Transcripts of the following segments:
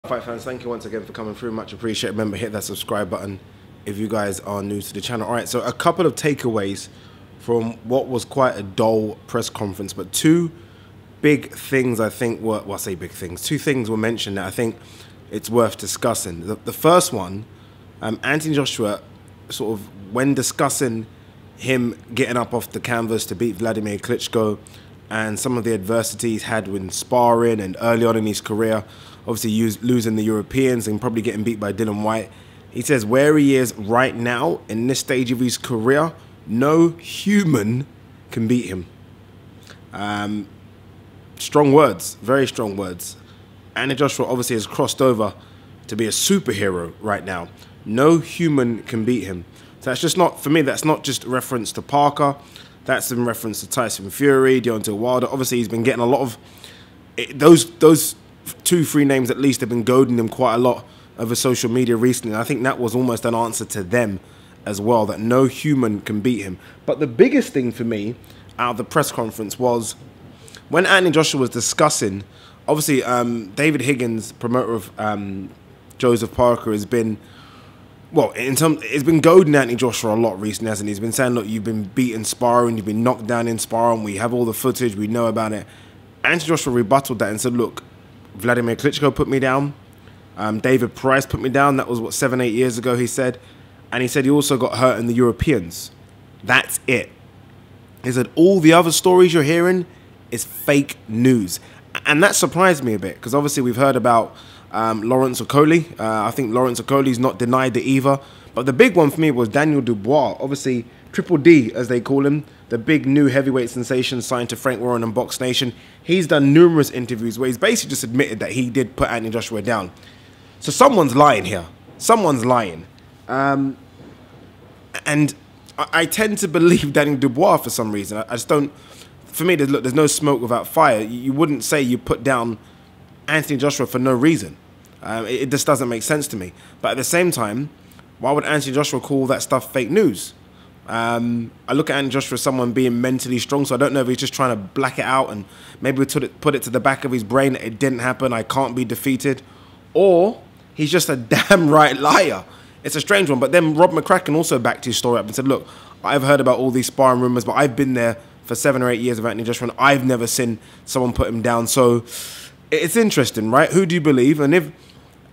Fight fans, thank you once again for coming through. Much appreciated. Remember, hit that subscribe button if you guys are new to the channel. All right, so a couple of takeaways from what was quite a dull press conference, but two big things I think were, well, I say big things, two things were mentioned that I think it's worth discussing. The first one, Anthony Joshua, sort of when discussing him getting up off the canvas to beat Vladimir Klitschko and some of the adversity he's had with sparring and early on in his career, obviously losing the Europeans and probably getting beat by Dylan White. He says where he is right now in this stage of his career, no human can beat him. Strong words, very strong words. Anthony Joshua obviously has crossed over to be a superhero right now. No human can beat him. So that's just not, for me, that's not just a reference to Parker. That's in reference to Tyson Fury, Deontay Wilder. Obviously, he's been getting a lot of, those 2-3 names at least have been goading him quite a lot over social media recently. And I think that was almost an answer to them as well, that no human can beat him. But the biggest thing for me out of the press conference was when Anthony Joshua was discussing, obviously David Higgins, promoter of Joseph Parker, has been, well, it's been goading Anthony Joshua a lot recently, hasn't he? He's been saying, look, you've been beaten sparring, you've been knocked down in sparring, we have all the footage, we know about it. Anthony Joshua rebutted that and said, look, Vladimir Klitschko put me down, David Price put me down, that was, what, 7-8 years ago, he said. And he said he also got hurt in the Europeans. That's it. He said all the other stories you're hearing is fake news. And that surprised me a bit, because obviously we've heard about Lawrence Okoli. I think Lawrence Okoli's not denied it either. But the big one for me was Daniel Dubois. Obviously, Triple D, as they call him, the big new heavyweight sensation signed to Frank Warren and Box Nation. He's done numerous interviews where he's basically just admitted that he did put Anthony Joshua down. So someone's lying here. Someone's lying. And I tend to believe Daniel Dubois for some reason. I just don't. For me, there's no smoke without fire. You wouldn't say you put down Anthony Joshua for no reason. It just doesn't make sense to me. But at the same time, why would Anthony Joshua call that stuff fake news? I look at Anthony Joshua as someone being mentally strong, so I don't know if he's just trying to black it out and maybe put it to the back of his brain that it didn't happen, I can't be defeated. Or he's just a damn right liar. It's a strange one. But then Rob McCracken also backed his story up and said, look, I've heard about all these sparring rumors, but I've been there for 7 or 8 years of Anthony Joshua, and I've never seen someone put him down. So it's interesting, right? Who do you believe? And if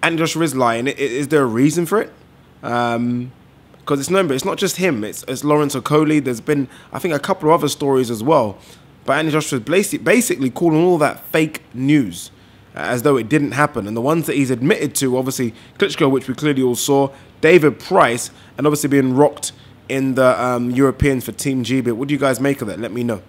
Anthony Joshua is lying, is there a reason for it? Because it's not just him. It's Lawrence Okoli. There's been, I think, a couple of other stories as well. But Anthony Joshua is basically calling all that fake news as though it didn't happen. And the ones that he's admitted to, obviously, Klitschko, which we clearly all saw, David Price, and obviously being rocked in the Europeans for Team GB. What do you guys make of that? Let me know.